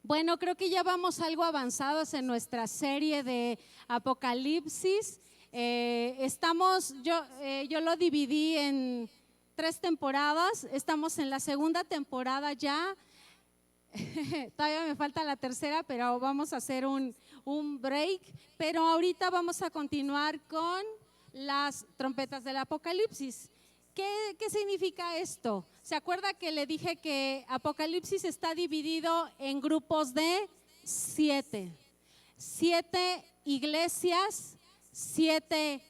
Bueno, creo que ya vamos algo avanzados en nuestra serie de Apocalipsis. Yo lo dividí en 3 temporadas. Estamos en la segunda temporada ya. Todavía me falta la tercera, pero vamos a hacer un break. Pero ahorita vamos a continuar con las trompetas del Apocalipsis. ¿Qué significa esto? ¿Se acuerda que le dije que Apocalipsis está dividido en grupos de 7? 7 iglesias, 7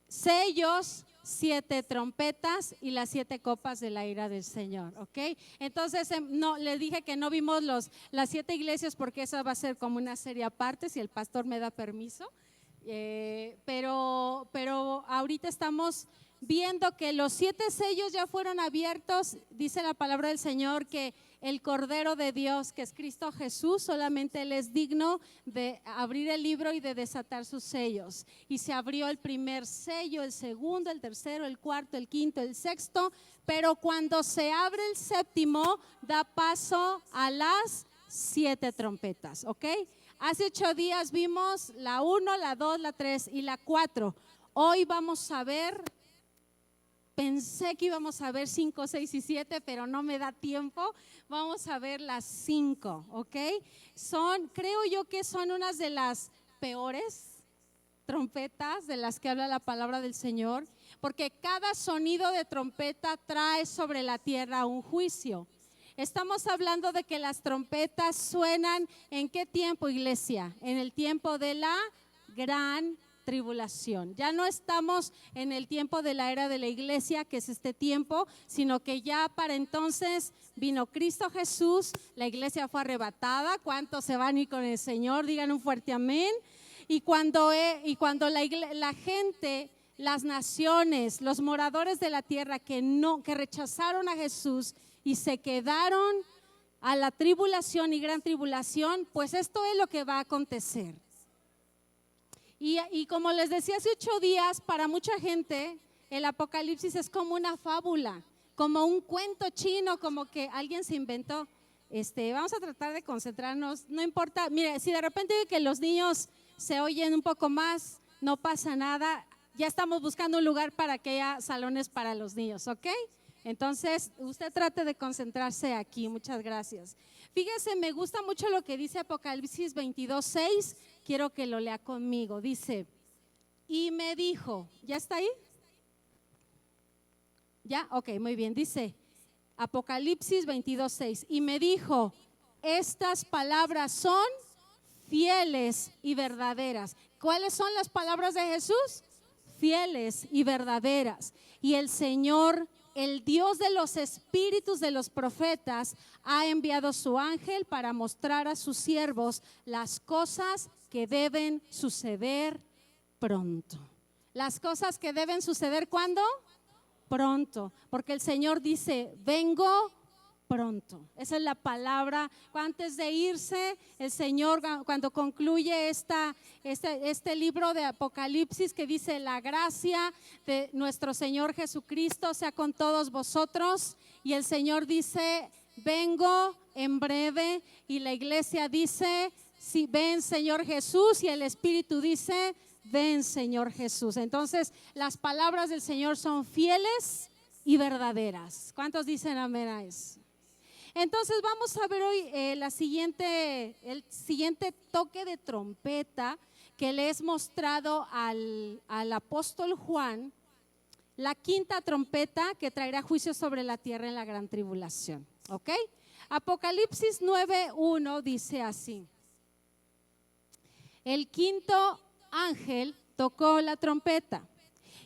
sellos, 7 trompetas y las 7 copas de la ira del Señor, ¿ok? Entonces, no, le dije que no vimos las 7 iglesias porque esa va a ser como una serie aparte, si el pastor me da permiso. Pero ahorita estamos viendo que los 7 sellos ya fueron abiertos. Dice la palabra del Señor que el Cordero de Dios, que es Cristo Jesús, solamente Él es digno de abrir el libro y de desatar sus sellos. Y se abrió el primer sello, el segundo, el tercero, el cuarto, el quinto, el sexto. Pero cuando se abre el séptimo, da paso a las 7 trompetas, ¿ok? Hace 8 días vimos la 1, la 2, la 3 y la 4. Hoy vamos a ver, pensé que íbamos a ver 5, 6 y 7, pero no me da tiempo. Vamos a ver las 5, ¿ok? Creo yo que son unas de las peores trompetas de las que habla la palabra del Señor, porque cada sonido de trompeta trae sobre la tierra un juicio. Estamos hablando de que las trompetas suenan ¿en qué tiempo, iglesia? En el tiempo de la gran tribulación. Ya no estamos en el tiempo de la era de la iglesia, que es este tiempo, sino que ya para entonces vino Cristo Jesús, la iglesia fue arrebatada. ¿Cuántos se van a ir con el Señor? Digan un fuerte amén. Y cuando la gente, las naciones, los moradores de la tierra que rechazaron a Jesús y se quedaron a la tribulación y gran tribulación, pues esto es lo que va a acontecer. Y como les decía hace 8 días, para mucha gente el Apocalipsis es como una fábula, como un cuento chino, como que alguien se inventó. Vamos a tratar de concentrarnos, no importa. Mire, si de repente ve que los niños se oyen un poco más, no pasa nada. Ya estamos buscando un lugar para que haya salones para los niños, ¿ok? Entonces, usted trate de concentrarse aquí. Muchas gracias. Fíjese, me gusta mucho lo que dice Apocalipsis 22:6. Quiero que lo lea conmigo. Dice, y me dijo, ¿ya está ahí? ¿Ya? Ok, muy bien. Dice Apocalipsis 22:6. Y me dijo, estas palabras son fieles y verdaderas. ¿Cuáles son las palabras de Jesús? Fieles y verdaderas. Y el Señor, el Dios de los espíritus de los profetas, ha enviado su ángel para mostrar a sus siervos las cosas que deben suceder pronto. Las cosas que deben suceder, ¿cuándo? Pronto, porque el Señor dice, vengo pronto. Esa es la palabra. Antes de irse, el Señor, cuando concluye este libro de Apocalipsis, que dice, la gracia de nuestro Señor Jesucristo sea con todos vosotros, y el Señor dice, vengo en breve, y la iglesia dice, sí, ven Señor Jesús, y el Espíritu dice, ven Señor Jesús. Entonces las palabras del Señor son fieles y verdaderas. ¿Cuántos dicen amén a eso? Entonces vamos a ver hoy el siguiente toque de trompeta que le es mostrado al apóstol Juan, la 5ª trompeta que traerá juicio sobre la tierra en la gran tribulación, ¿ok? Apocalipsis 9:1 dice así, el 5º ángel tocó la trompeta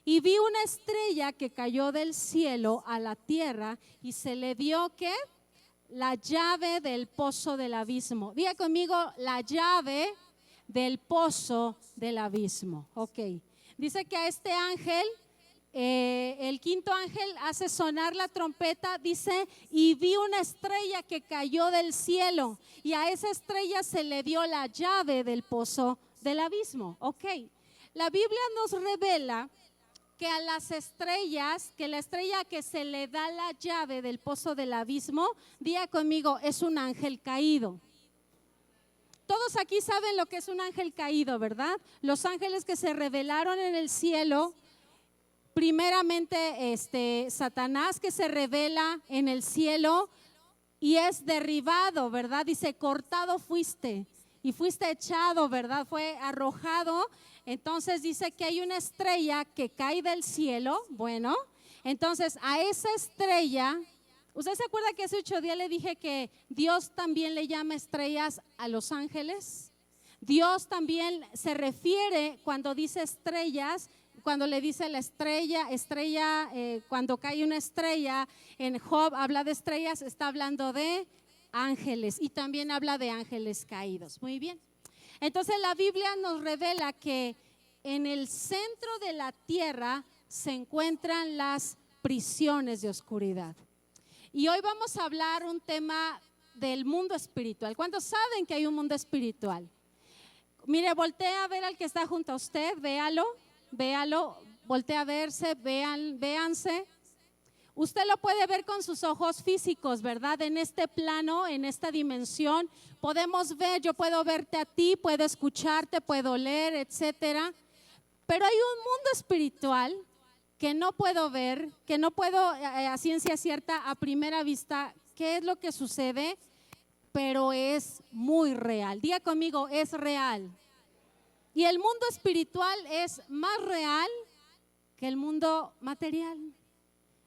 y vi una estrella que cayó del cielo a la tierra y se le dio ¿qué? La llave del pozo del abismo. Diga conmigo, la llave del pozo del abismo. Ok. Dice que a este ángel, el 5º ángel hace sonar la trompeta, dice, y vi una estrella que cayó del cielo y a esa estrella se le dio la llave del pozo del abismo. Ok. La Biblia nos revela que a las estrellas, que la estrella que se le da la llave del pozo del abismo, diga conmigo, es un ángel caído. Todos aquí saben lo que es un ángel caído, ¿verdad? Los ángeles que se rebelaron en el cielo, primeramente Satanás que se revela en el cielo y es derribado, ¿verdad? Dice, cortado fuiste y fuiste echado, ¿verdad? Fue arrojado. Entonces dice que hay una estrella que cae del cielo. Bueno, entonces a esa estrella, ¿usted se acuerda que hace 8 días le dije que Dios también le llama estrellas a los ángeles? Dios también se refiere cuando dice estrellas, cuando le dice la estrella, cuando cae una estrella, en Job habla de estrellas, está hablando de ángeles y también habla de ángeles caídos. Muy bien. Entonces la Biblia nos revela que en el centro de la tierra se encuentran las prisiones de oscuridad. Y hoy vamos a hablar un tema del mundo espiritual. ¿Cuántos saben que hay un mundo espiritual? Mire, voltea a ver al que está junto a usted, véalo, voltea a verse, véanse. Usted lo puede ver con sus ojos físicos, ¿verdad? En este plano, en esta dimensión, podemos ver, yo puedo verte a ti, puedo escucharte, puedo leer, etcétera. Pero hay un mundo espiritual que no puedo ver, que no puedo a ciencia cierta, a primera vista, qué es lo que sucede, pero es muy real. Diga conmigo, es real. Y el mundo espiritual es más real que el mundo material.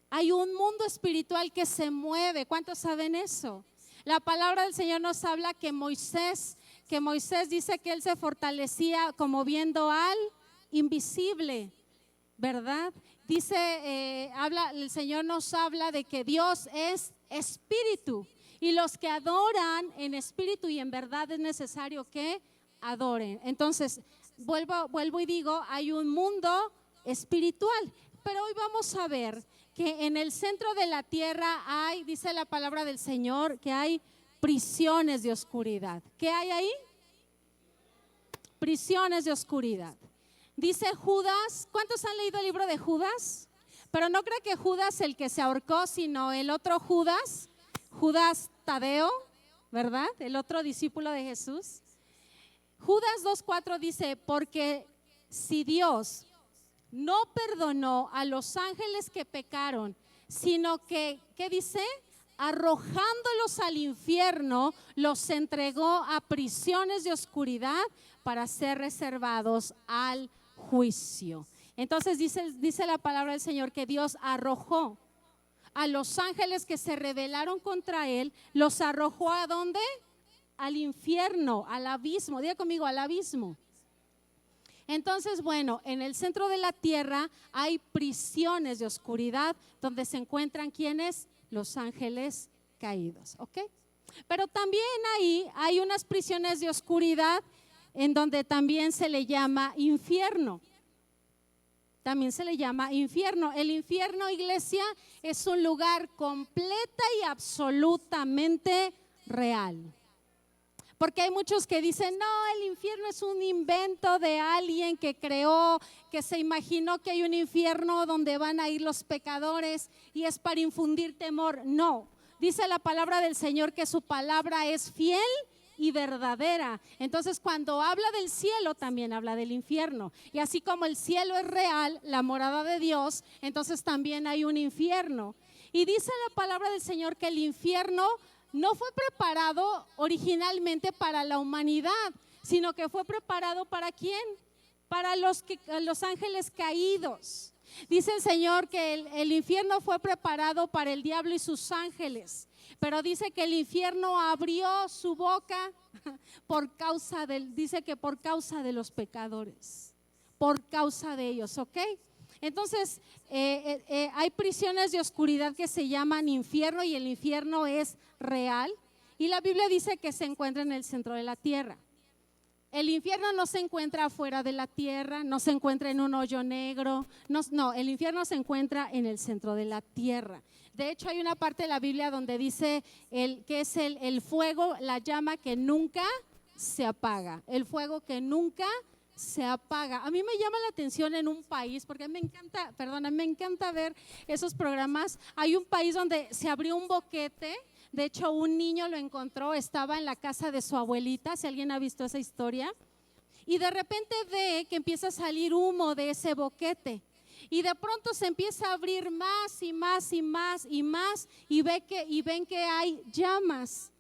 Hay un mundo espiritual que se mueve. ¿Cuántos saben eso? La palabra del Señor nos habla que Moisés dice que él se fortalecía como viendo al invisible, ¿verdad? Dice, el Señor nos habla de que Dios es espíritu y los que adoran en espíritu y en verdad es necesario que adoren. Entonces, vuelvo y digo, hay un mundo espiritual, pero hoy vamos a ver que en el centro de la tierra hay, dice la palabra del Señor, que hay prisiones de oscuridad. ¿Qué hay ahí? Prisiones de oscuridad. Dice Judas, ¿cuántos han leído el libro de Judas? Pero no creo que Judas el que se ahorcó, sino el otro Judas, Judas Tadeo, ¿verdad? El otro discípulo de Jesús. Judas 2:4 dice, porque si Dios no perdonó a los ángeles que pecaron, sino que, ¿qué dice? Arrojándolos al infierno, los entregó a prisiones de oscuridad para ser reservados al juicio. Entonces dice la palabra del Señor que Dios arrojó a los ángeles que se rebelaron contra él, los arrojó ¿a dónde? Al infierno, al abismo. Diga conmigo, al abismo. Entonces, bueno, en el centro de la tierra hay prisiones de oscuridad donde se encuentran ¿quiénes? Los ángeles caídos, ¿ok? Pero también ahí hay unas prisiones de oscuridad en donde también se le llama infierno. También se le llama infierno. El infierno, iglesia, es un lugar completa y absolutamente real. Porque hay muchos que dicen, no, el infierno es un invento de alguien que creó, que se imaginó que hay un infierno donde van a ir los pecadores y es para infundir temor. No, dice la palabra del Señor que su palabra es fiel y verdadera. Entonces, cuando habla del cielo, también habla del infierno. Y así como el cielo es real, la morada de Dios, entonces también hay un infierno. Y dice la palabra del Señor que el infierno no fue preparado originalmente para la humanidad, sino que fue preparado ¿para quién? Para los ángeles caídos. Dice el Señor que el infierno fue preparado para el diablo y sus ángeles, pero dice que el infierno abrió su boca dice que por causa de los pecadores, por causa de ellos, ¿ok? Entonces, hay prisiones de oscuridad que se llaman infierno y el infierno es real. Y la Biblia dice que se encuentra en el centro de la tierra. El infierno no se encuentra afuera de la tierra, no se encuentra en un hoyo negro. No, el infierno se encuentra en el centro de la tierra. De hecho, hay una parte de la Biblia donde dice que es el fuego, la llama que nunca se apaga. El fuego que nunca se apaga. A mí me llama la atención en un país, porque me encanta ver esos programas. Hay un país donde se abrió un boquete, de hecho un niño lo encontró, estaba en la casa de su abuelita, si alguien ha visto esa historia, y de repente ve que empieza a salir humo de ese boquete. Y de pronto se empieza a abrir más y más y más y más, y ven que hay llamas.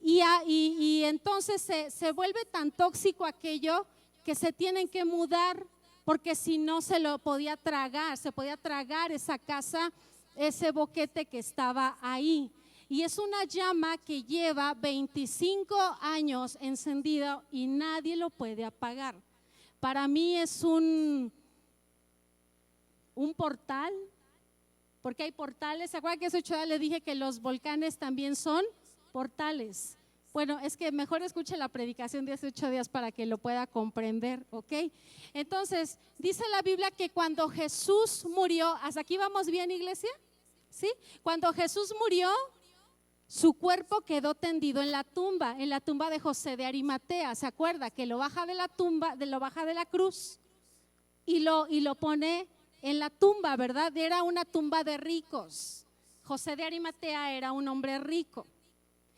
Y entonces se vuelve tan tóxico aquello que se tienen que mudar, porque si no se podía tragar esa casa, ese boquete que estaba ahí. Y es una llama que lleva 25 años encendido y nadie lo puede apagar. Para mí es un portal, porque hay portales. ¿Se acuerdan que hace 8 días le dije que los volcanes también son portales? Bueno, es que mejor escuche la predicación de hace 8 días para que lo pueda comprender, ¿ok? Entonces, dice la Biblia que cuando Jesús murió, ¿hasta aquí vamos bien, iglesia? ¿Sí? Cuando Jesús murió, su cuerpo quedó tendido en la tumba de José de Arimatea. ¿Se acuerda? Que lo baja de la tumba, lo baja de la cruz y lo pone en la tumba, ¿verdad? Era una tumba de ricos. José de Arimatea era un hombre rico.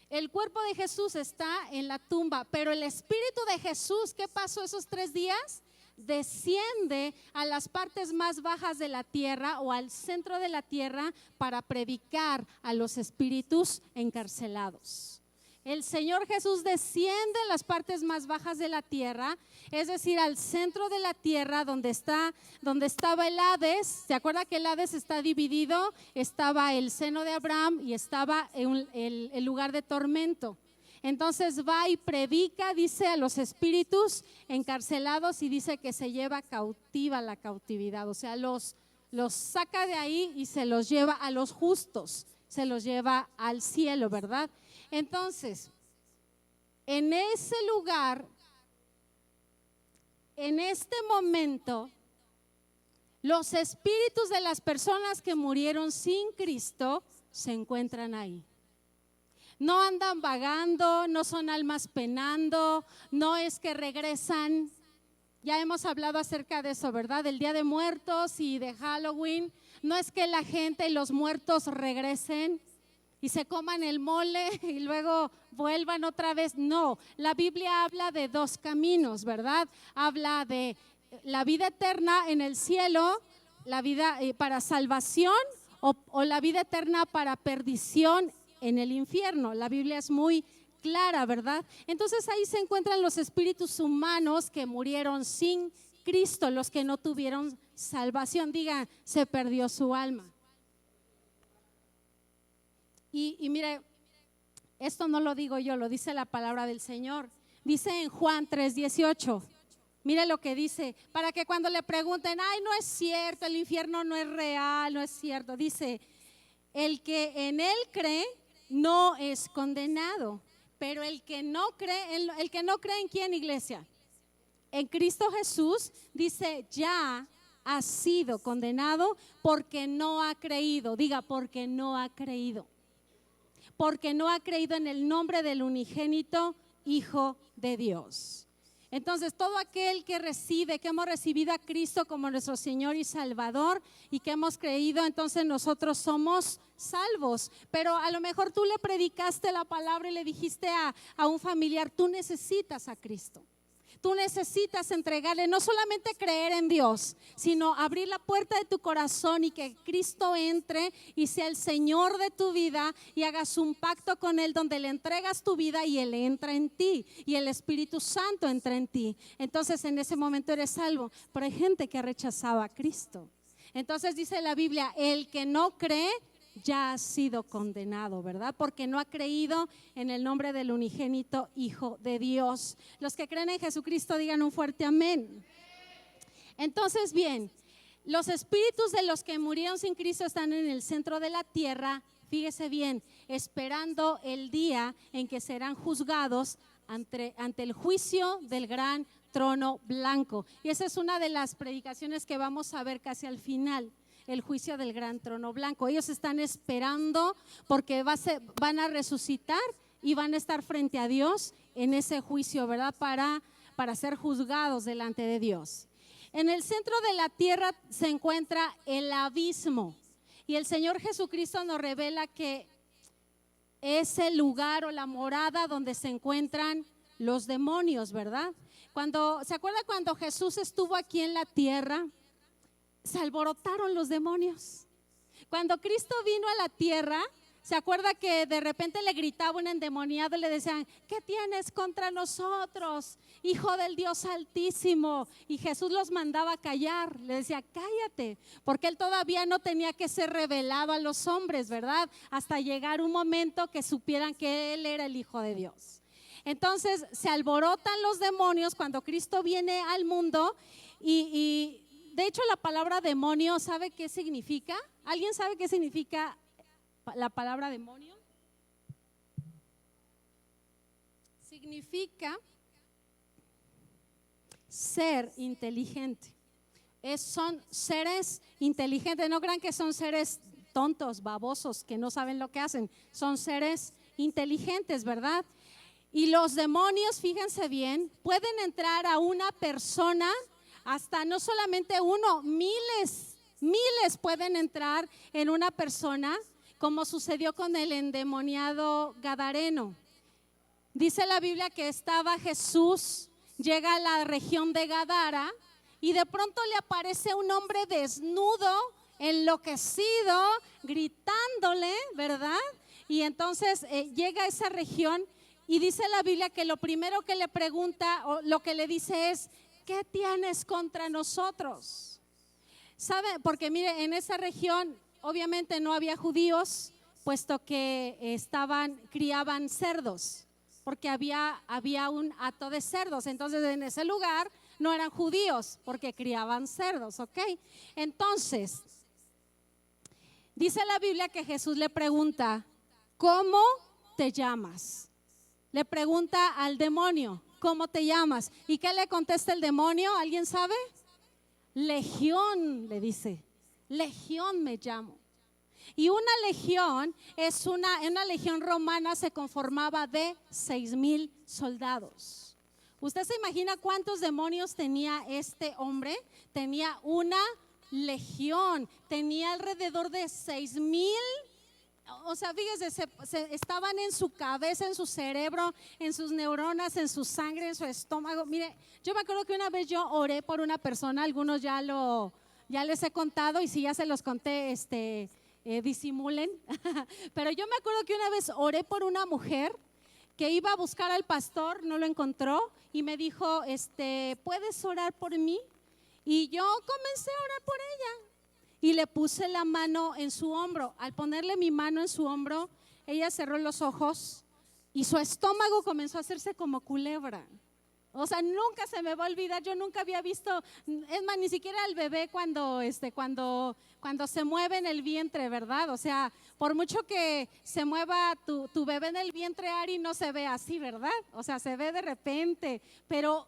El cuerpo de Jesús está en la tumba, pero el Espíritu de Jesús, ¿qué pasó esos 3 días? Desciende a las partes más bajas de la tierra o al centro de la tierra para predicar a los espíritus encarcelados. El Señor Jesús desciende a las partes más bajas de la tierra, es decir, al centro de la tierra donde estaba el Hades. ¿Se acuerda que el Hades está dividido? Estaba el seno de Abraham y estaba el lugar de tormento. Entonces va y predica, dice, a los espíritus encarcelados, y dice que se lleva cautiva la cautividad, o sea, los saca de ahí y se los lleva a los justos, se los lleva al cielo, ¿verdad? Entonces, en ese lugar, en este momento, los espíritus de las personas que murieron sin Cristo se encuentran ahí. No andan vagando, no son almas penando, no es que regresan. Ya hemos hablado acerca de eso, ¿verdad? Del Día de Muertos y de Halloween. No es que la gente y los muertos regresen y se coman el mole y luego vuelvan otra vez. No, la Biblia habla de 2 caminos, ¿verdad? Habla de la vida eterna en el cielo, la vida para salvación, o la vida eterna para perdición en el infierno. La Biblia es muy clara, ¿verdad? Entonces ahí se encuentran los espíritus humanos que murieron sin Cristo, los que no tuvieron salvación. Diga, se perdió su alma. Y mire, esto no lo digo yo, lo dice la palabra del Señor. Dice en Juan 3:18, mire lo que dice, para que cuando le pregunten, ay, no es cierto, el infierno no es real, no es cierto. Dice, el que en él cree no es condenado, pero el que no cree ¿en quién, iglesia? En Cristo Jesús, dice, ya ha sido condenado porque no ha creído. Diga, porque no ha creído. Porque no ha creído en el nombre del unigénito Hijo de Dios. Entonces, todo aquel que hemos recibido a Cristo como nuestro Señor y Salvador y que hemos creído, entonces nosotros somos salvos. Pero a lo mejor tú le predicaste la palabra y le dijiste a un familiar, tú necesitas a Cristo. Tú necesitas entregarle, no solamente creer en Dios, sino abrir la puerta de tu corazón y que Cristo entre y sea el Señor de tu vida, y hagas un pacto con Él donde le entregas tu vida y Él entra en ti y el Espíritu Santo entra en ti. Entonces en ese momento eres salvo. Pero hay gente que ha rechazado a Cristo. Entonces dice la Biblia, el que no cree ya ha sido condenado, ¿verdad? Porque no ha creído en el nombre del unigénito Hijo de Dios. Los que creen en Jesucristo digan un fuerte amén. Entonces, bien, los espíritus de los que murieron sin Cristo están en el centro de la tierra, fíjese bien, esperando el día en que serán juzgados ante el juicio del gran trono blanco. Y esa es una de las predicaciones que vamos a ver casi al final. El juicio del gran trono blanco. Ellos están esperando porque van a resucitar y van a estar frente a Dios en ese juicio, ¿verdad? Para para ser juzgados delante de Dios. En el centro de la tierra se encuentra el abismo y el Señor Jesucristo nos revela que es el lugar o la morada donde se encuentran los demonios, ¿verdad? ¿Se acuerda cuando Jesús estuvo aquí en la tierra? Se alborotaron los demonios. Cuando Cristo vino a la tierra, ¿se acuerda que de repente le gritaba un endemoniado y le decían: ¿qué tienes contra nosotros, Hijo del Dios Altísimo? Y Jesús los mandaba a callar, le decía: cállate, porque él todavía no tenía que ser revelado a los hombres, ¿verdad? Hasta llegar un momento que supieran que él era el Hijo de Dios. Entonces se alborotan los demonios cuando Cristo viene al mundo y de hecho la palabra demonio, ¿sabe qué significa? ¿Alguien sabe qué significa la palabra demonio? Significa ser inteligente. Son seres inteligentes, no crean que son seres tontos, babosos, que no saben lo que hacen. Son seres inteligentes, ¿verdad? Y los demonios, fíjense bien, pueden entrar a una persona, hasta no solamente uno, miles pueden entrar en una persona, como sucedió con el endemoniado gadareno. Dice la Biblia que estaba Jesús, llega a la región de Gadara y de pronto le aparece un hombre desnudo, enloquecido, gritándole, ¿verdad? Y entonces llega a esa región y dice la Biblia que lo primero que le pregunta o lo que le dice es: ¿qué tienes contra nosotros? ¿Sabe? Porque mire, en esa región obviamente no había judíos, puesto que criaban cerdos, porque había un hato de cerdos. Entonces en ese lugar no eran judíos, porque criaban cerdos, ¿ok? Entonces, dice la Biblia que Jesús le pregunta: ¿cómo te llamas? Le pregunta al demonio: ¿cómo te llamas? ¿Y qué le contesta el demonio? ¿Alguien sabe? Legión, le dice. Legión me llamo. Y una legión una legión romana se conformaba de 6,000 soldados. ¿Usted se imagina cuántos demonios tenía este hombre? Tenía una legión, tenía alrededor de 6,000. O sea, fíjese, estaban en su cabeza, en su cerebro, en sus neuronas, en su sangre, en su estómago. Mire, yo me acuerdo que una vez yo oré por una persona, algunos ya les he contado, y si ya se los conté, disimulen. Pero yo me acuerdo que una vez oré por una mujer que iba a buscar al pastor, no lo encontró y me dijo: ¿puedes orar por mí? Y yo comencé a orar por ella. Y le puse la mano en su hombro. Al ponerle mi mano en su hombro, ella cerró los ojos y su estómago comenzó a hacerse como culebra. O sea, nunca se me va a olvidar. Yo nunca había visto, es más, ni siquiera el bebé cuando se mueve en el vientre, ¿verdad? O sea, por mucho que se mueva tu bebé en el vientre, Ari, no se ve así, ¿verdad? O sea, se ve de repente, pero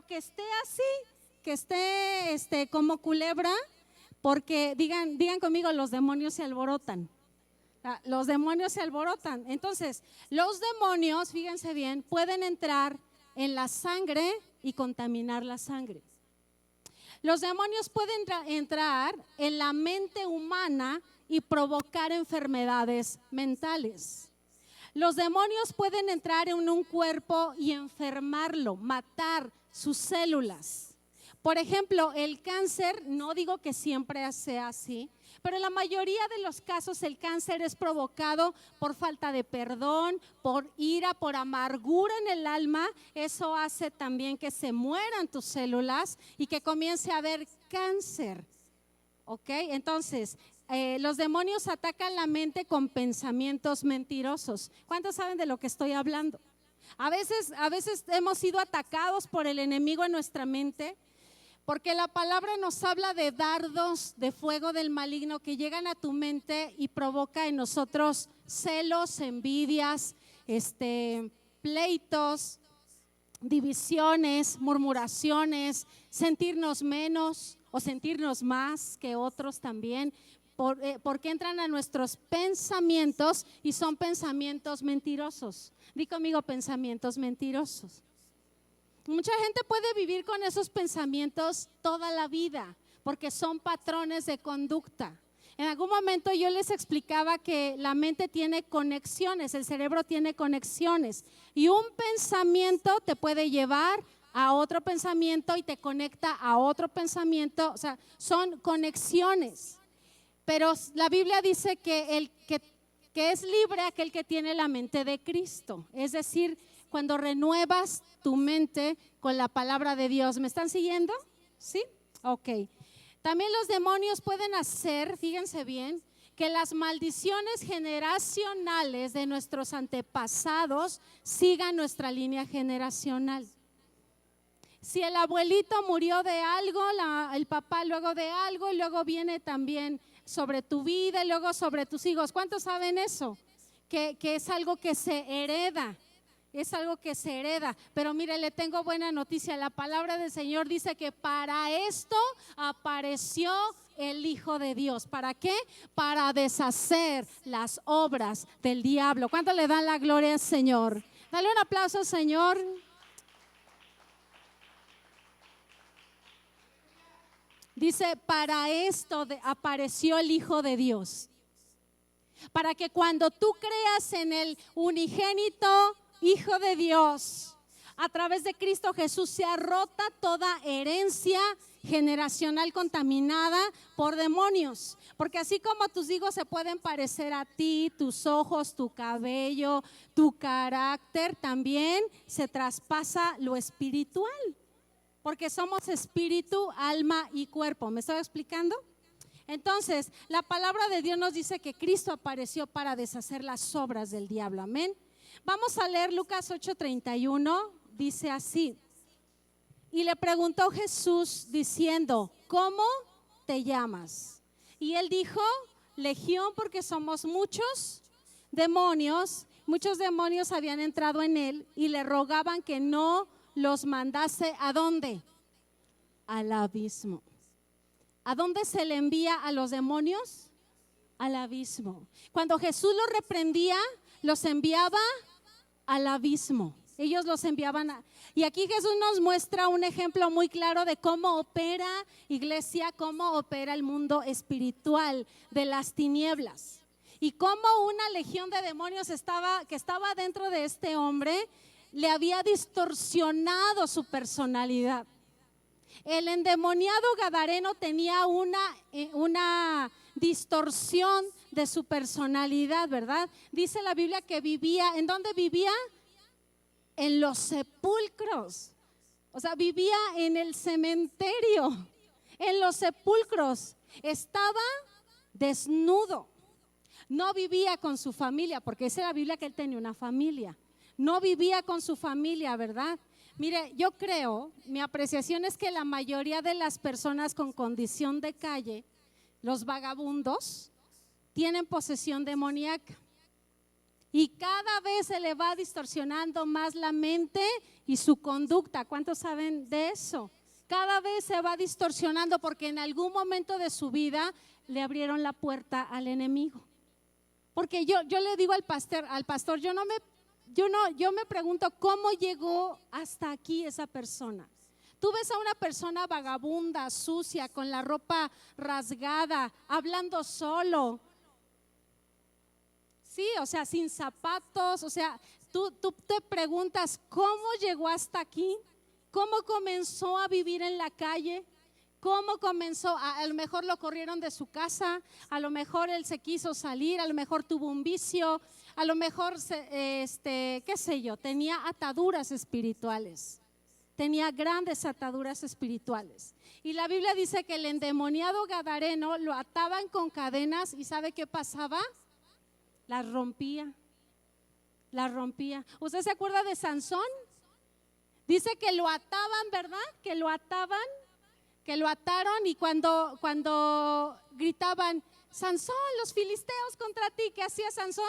que esté así, que esté como culebra. Porque digan conmigo, los demonios se alborotan. Los demonios se alborotan. Entonces, los demonios, fíjense bien, pueden entrar en la sangre y contaminar la sangre. Los demonios pueden entrar en la mente humana y provocar enfermedades mentales. Los demonios pueden entrar en un cuerpo y enfermarlo, matar sus células. Por ejemplo, el cáncer, no digo que siempre sea así, pero en la mayoría de los casos el cáncer es provocado por falta de perdón, por ira, por amargura en el alma. Eso hace también que se mueran tus células y que comience a haber cáncer. ¿Ok? Entonces, los demonios atacan la mente con pensamientos mentirosos. ¿Cuántos saben de lo que estoy hablando? A veces hemos sido atacados por el enemigo en nuestra mente, porque la palabra nos habla de dardos de fuego del maligno que llegan a tu mente y provoca en nosotros celos, envidias, pleitos, divisiones, murmuraciones, sentirnos menos o sentirnos más que otros también, porque entran a nuestros pensamientos y son pensamientos mentirosos. Di conmigo, pensamientos mentirosos. Mucha gente puede vivir con esos pensamientos toda la vida porque son patrones de conducta. En algún momento yo les explicaba que la mente tiene conexiones, el cerebro tiene conexiones y un pensamiento te puede llevar a otro pensamiento y te conecta a otro pensamiento, o sea, son conexiones. Pero la Biblia dice que es libre aquel que tiene la mente de Cristo, es decir, cuando renuevas tu mente con la palabra de Dios. ¿Me están siguiendo? ¿Sí? Ok. También los demonios pueden hacer, fíjense bien, que las maldiciones generacionales de nuestros antepasados sigan nuestra línea generacional. Si el abuelito murió de algo, el papá luego de algo, y luego viene también sobre tu vida y luego sobre tus hijos. ¿Cuántos saben eso? Que es algo que se hereda. Es algo que se hereda, pero mire, le tengo buena noticia. La palabra del Señor dice que para esto apareció el Hijo de Dios. ¿Para qué? Para deshacer las obras del diablo. ¿Cuánto le dan la gloria al Señor? Dale un aplauso al Señor. Dice, para esto apareció el Hijo de Dios. Para que cuando tú creas en el unigénito Hijo de Dios, a través de Cristo Jesús, sea rota toda herencia generacional contaminada por demonios. Porque así como tus hijos se pueden parecer a ti, tus ojos, tu cabello, tu carácter, también se traspasa lo espiritual. Porque somos espíritu, alma y cuerpo. ¿Me estoy explicando? Entonces, la palabra de Dios nos dice que Cristo apareció para deshacer las obras del diablo. Amén. Vamos a leer Lucas 8:31, dice así: y le preguntó Jesús diciendo, ¿cómo te llamas? Y él dijo, Legión, porque somos muchos demonios habían entrado en él y le rogaban que no los mandase. ¿A dónde? Al abismo. ¿A dónde se le envía a los demonios? Al abismo. Cuando Jesús los reprendía, los enviaba al abismo. Ellos los enviaban y aquí Jesús nos muestra un ejemplo muy claro de cómo opera, iglesia, cómo opera el mundo espiritual de las tinieblas y cómo una legión de demonios que estaba dentro de este hombre le había distorsionado su personalidad. El endemoniado gadareno tenía una distorsión de su personalidad, ¿verdad? Dice la Biblia que vivía, ¿en dónde vivía? En los sepulcros. O sea, vivía en el cementerio, en los sepulcros. Estaba desnudo. No vivía con su familia, porque dice la Biblia que él tenía una familia. No vivía con su familia, ¿verdad? Mire, yo creo, mi apreciación es que la mayoría de las personas con condición de calle, los vagabundos, tienen posesión demoníaca. Y cada vez se le va distorsionando más la mente y su conducta. ¿Cuántos saben de eso? Cada vez se va distorsionando porque en algún momento de su vida le abrieron la puerta al enemigo. Porque yo le digo al pastor, yo me pregunto cómo llegó hasta aquí esa persona. Tú ves a una persona vagabunda, sucia, con la ropa rasgada, hablando solo. Sí, o sea, sin zapatos, o sea, tú te preguntas cómo llegó hasta aquí, cómo comenzó a vivir en la calle, cómo comenzó, a lo mejor lo corrieron de su casa, a lo mejor él se quiso salir, a lo mejor tuvo un vicio, a lo mejor, qué sé yo, tenía ataduras espirituales, tenía grandes ataduras espirituales. Y la Biblia dice que el endemoniado gadareno lo ataban con cadenas y ¿sabe qué pasaba? Las rompía. ¿Usted se acuerda de Sansón? Dice que lo ataban, ¿verdad? Que lo ataron y cuando gritaban, Sansón, los filisteos contra ti, ¿qué hacía Sansón?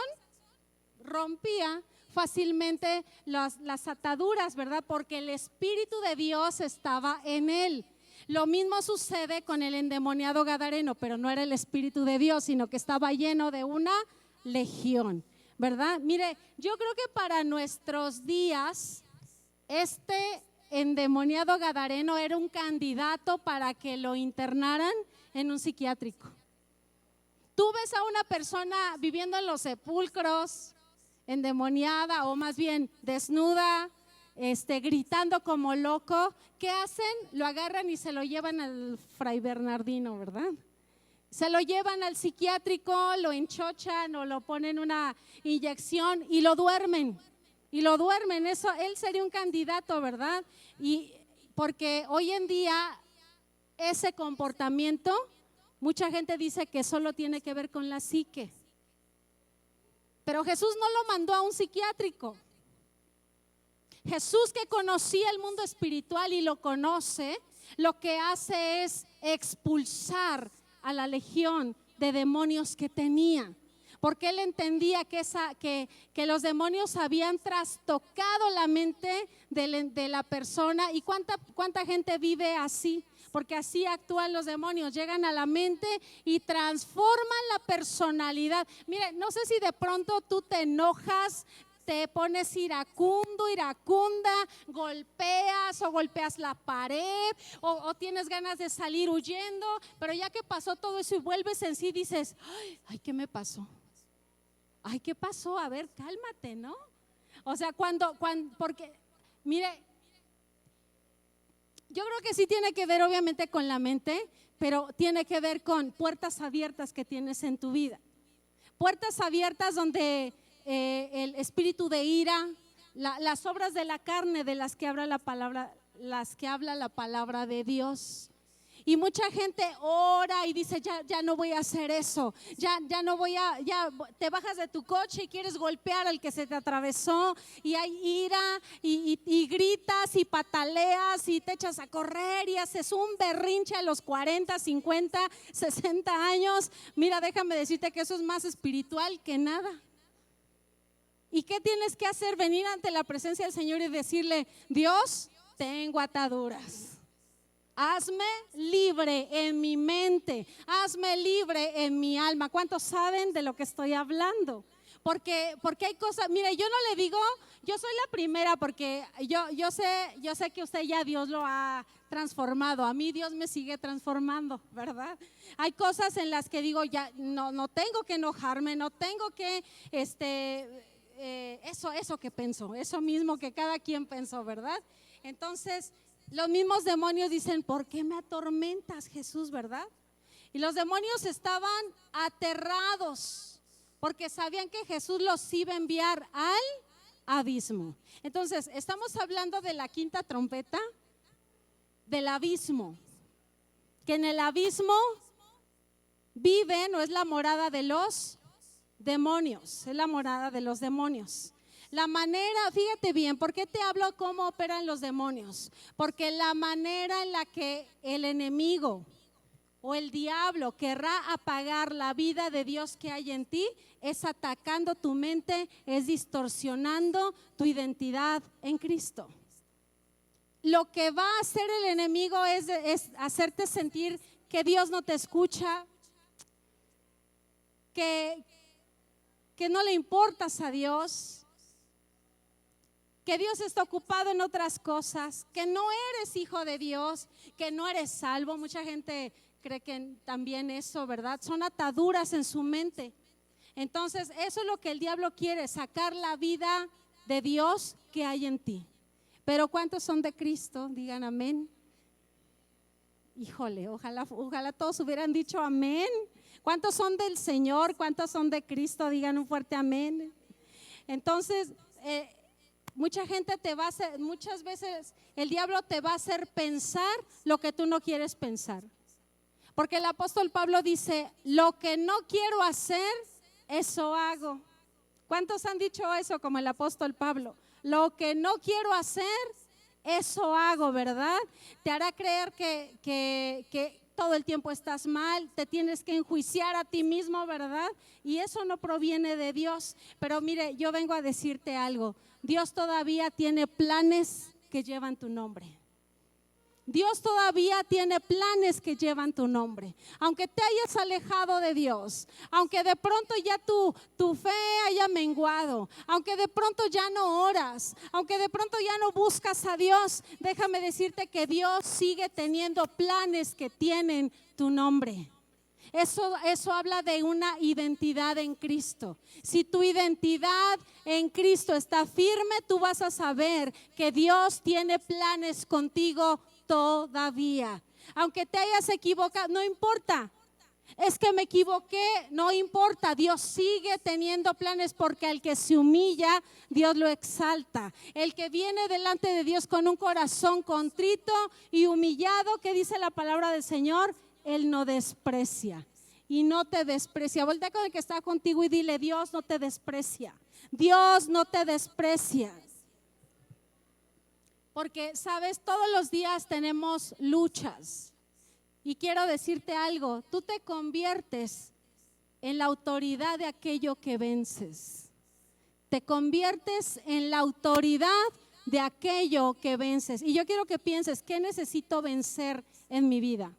Rompía fácilmente las ataduras, ¿verdad? Porque el Espíritu de Dios estaba en él. Lo mismo sucede con el endemoniado gadareno, pero no era el Espíritu de Dios, sino que estaba lleno de una legión, ¿verdad? Mire, yo creo que para nuestros días endemoniado gadareno era un candidato para que lo internaran en un psiquiátrico. Tú ves a una persona viviendo en los sepulcros, endemoniada o más bien desnuda, gritando como loco. ¿Qué hacen? Lo agarran y se lo llevan al Fray Bernardino, ¿verdad? Se lo llevan al psiquiátrico, lo enchochan o lo ponen una inyección y lo duermen. Eso, él sería un candidato, ¿verdad? Y porque hoy en día ese comportamiento, mucha gente dice que solo tiene que ver con la psique. Pero Jesús no lo mandó a un psiquiátrico. Jesús, que conocía el mundo espiritual y lo conoce, lo que hace es expulsar a la legión de demonios que tenía. Porque él entendía que los demonios habían trastocado la mente de la persona. ¿Y cuánta gente vive así? Porque así actúan los demonios, llegan a la mente y transforman la personalidad. Mire, no sé si de pronto tú te enojas, te pones iracundo, iracunda, golpeas la pared o tienes ganas de salir huyendo, pero ya que pasó todo eso y vuelves en sí, dices, ay, ¿qué me pasó? Ay, ¿qué pasó? A ver, cálmate, ¿no? O sea, porque, mire, yo creo que sí tiene que ver obviamente con la mente, pero tiene que ver con puertas abiertas que tienes en tu vida. Puertas abiertas donde el espíritu de ira, las obras de la carne de las que habla la palabra de Dios. Y mucha gente ora y dice, ya no voy a hacer eso, ya te bajas de tu coche y quieres golpear al que se te atravesó y hay ira y gritas y pataleas y te echas a correr y haces un berrinche a los 40, 50, 60 años. Mira, déjame decirte que eso es más espiritual que nada. ¿Y qué tienes que hacer? Venir ante la presencia del Señor y decirle, Dios, tengo ataduras. Hazme libre en mi mente, hazme libre en mi alma. ¿Cuántos saben de lo que estoy hablando? Porque hay cosas, mire, yo no le digo, yo soy la primera porque yo sé que usted ya Dios lo ha transformado. A mí Dios me sigue transformando, ¿verdad? Hay cosas en las que digo, ya no tengo que enojarme, no tengo que, eso que pensó, eso mismo que cada quien pensó, ¿verdad? Entonces, los mismos demonios dicen, ¿por qué me atormentas, Jesús, verdad? Y los demonios estaban aterrados porque sabían que Jesús los iba a enviar al abismo. Entonces, estamos hablando de la quinta trompeta, del abismo, que en el abismo viven o es la morada de los demonios, es la morada de los demonios. La manera, fíjate bien, ¿por qué te hablo cómo operan los demonios? Porque la manera en la que el enemigo o el diablo querrá apagar la vida de Dios que hay en ti es atacando tu mente, es distorsionando tu identidad en Cristo. Lo que va a hacer el enemigo es hacerte sentir que Dios no te escucha, que no le importas a Dios, que Dios está ocupado en otras cosas, que no eres hijo de Dios, que no eres salvo. Mucha gente cree que también eso, ¿verdad? Son ataduras en su mente. Entonces, eso es lo que el diablo quiere, sacar la vida de Dios que hay en ti. Pero ¿cuántos son de Cristo? Digan amén. Híjole, ojalá todos hubieran dicho amén. ¿Cuántos son del Señor? ¿Cuántos son de Cristo? Digan un fuerte amén. Entonces, muchas veces el diablo te va a hacer pensar lo que tú no quieres pensar. Porque el apóstol Pablo dice, lo que no quiero hacer, eso hago. ¿Cuántos han dicho eso como el apóstol Pablo? Lo que no quiero hacer, eso hago, ¿verdad? Te hará creer que todo el tiempo estás mal, te tienes que enjuiciar a ti mismo, ¿verdad? Y eso no proviene de Dios. Pero mire, yo vengo a decirte algo. Dios todavía tiene planes que llevan tu nombre. Dios todavía tiene planes que llevan tu nombre. Aunque te hayas alejado de Dios, aunque de pronto ya tu fe haya menguado, aunque de pronto ya no oras, aunque de pronto ya no buscas a Dios, déjame decirte que Dios sigue teniendo planes que tienen tu nombre. Eso habla de una identidad en Cristo. Si tu identidad en Cristo está firme, tú vas a saber que Dios tiene planes contigo todavía. Aunque te hayas equivocado, no importa. Es que me equivoqué, no importa. Dios sigue teniendo planes, porque al que se humilla, Dios lo exalta. El que viene delante de Dios con un corazón contrito y humillado, ¿qué dice la palabra del Señor? Él no desprecia. Y no te desprecia. Voltea con el que está contigo y dile: Dios no te desprecia. Dios no te desprecia. Porque, sabes, todos los días tenemos luchas. Y quiero decirte algo: tú te conviertes en la autoridad de aquello que vences. Te conviertes en la autoridad de aquello que vences. Y yo quiero que pienses: ¿qué necesito vencer en mi vida?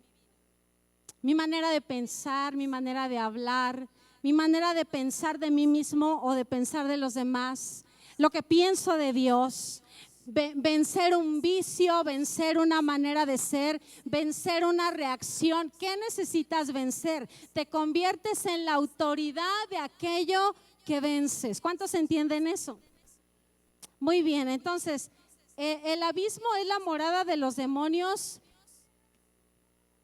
Mi manera de pensar, mi manera de hablar, mi manera de pensar de mí mismo o de pensar de los demás, lo que pienso de Dios. Vencer un vicio, vencer una manera de ser, vencer una reacción. ¿Qué necesitas vencer? Te conviertes en la autoridad de aquello que vences. ¿Cuántos entienden eso? Muy bien, entonces, el abismo es la morada de los demonios,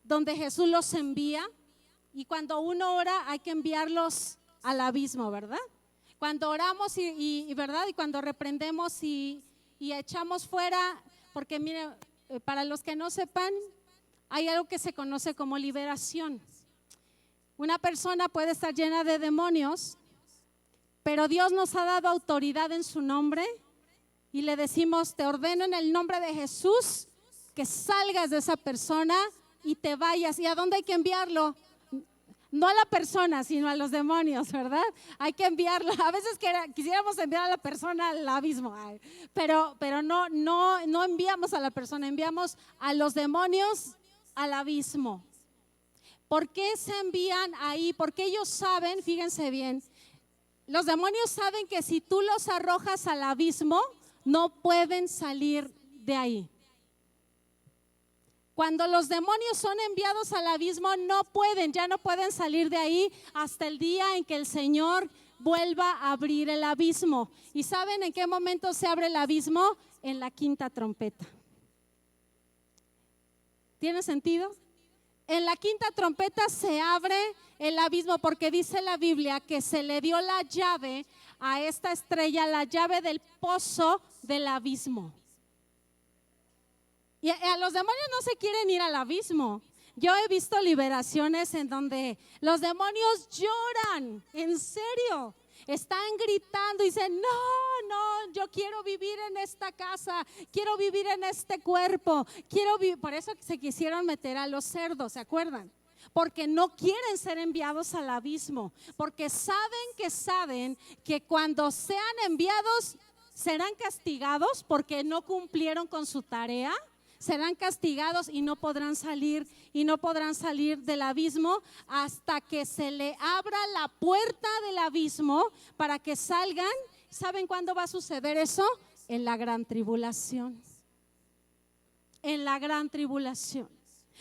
donde Jesús los envía. Y cuando uno ora, hay que enviarlos al abismo, ¿verdad? Cuando oramos ¿verdad? Y cuando reprendemos y echamos fuera, porque mire, para los que no sepan, hay algo que se conoce como liberación. Una persona puede estar llena de demonios, pero Dios nos ha dado autoridad en su nombre y le decimos: te ordeno en el nombre de Jesús que salgas de esa persona y te vayas. ¿Y a dónde hay que enviarlo? No a la persona, sino a los demonios, ¿verdad? Hay que enviarlo. A veces quisiéramos enviar a la persona al abismo, pero no enviamos a la persona, enviamos a los demonios al abismo. ¿Por qué se envían ahí? Porque ellos saben, fíjense bien, los demonios saben que si tú los arrojas al abismo, no pueden salir de ahí. Cuando los demonios son enviados al abismo, ya no pueden salir de ahí hasta el día en que el Señor vuelva a abrir el abismo. ¿Y saben en qué momento se abre el abismo? En la quinta trompeta. ¿Tiene sentido? En la quinta trompeta se abre el abismo, porque dice la Biblia que se le dio la llave a esta estrella, la llave del pozo del abismo. Y a los demonios no se quieren ir al abismo. Yo he visto liberaciones en donde los demonios lloran, en serio. Están gritando y dicen: no, yo quiero vivir en esta casa, quiero vivir en este cuerpo, por eso se quisieron meter a los cerdos, ¿se acuerdan? Porque no quieren ser enviados al abismo, porque saben que cuando sean enviados serán castigados porque no cumplieron con su tarea. Serán castigados y no podrán salir del abismo hasta que se le abra la puerta del abismo para que salgan. ¿Saben cuándo va a suceder eso? En la gran tribulación. En la gran tribulación.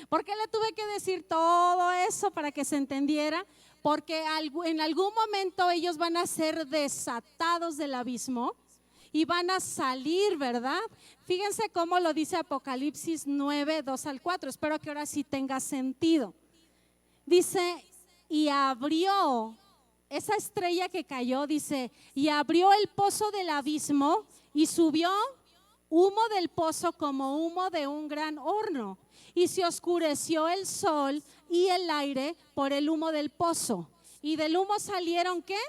¿Por qué le tuve que decir todo eso para que se entendiera? Porque en algún momento ellos van a ser desatados del abismo y van a salir, ¿verdad? Fíjense cómo lo dice Apocalipsis 9, 2 al 4. Espero que ahora sí tenga sentido. Dice: y abrió esa estrella que cayó, dice, y abrió el pozo del abismo y subió humo del pozo como humo de un gran horno. Y se oscureció el sol y el aire por el humo del pozo. Y del humo salieron, ¿qué?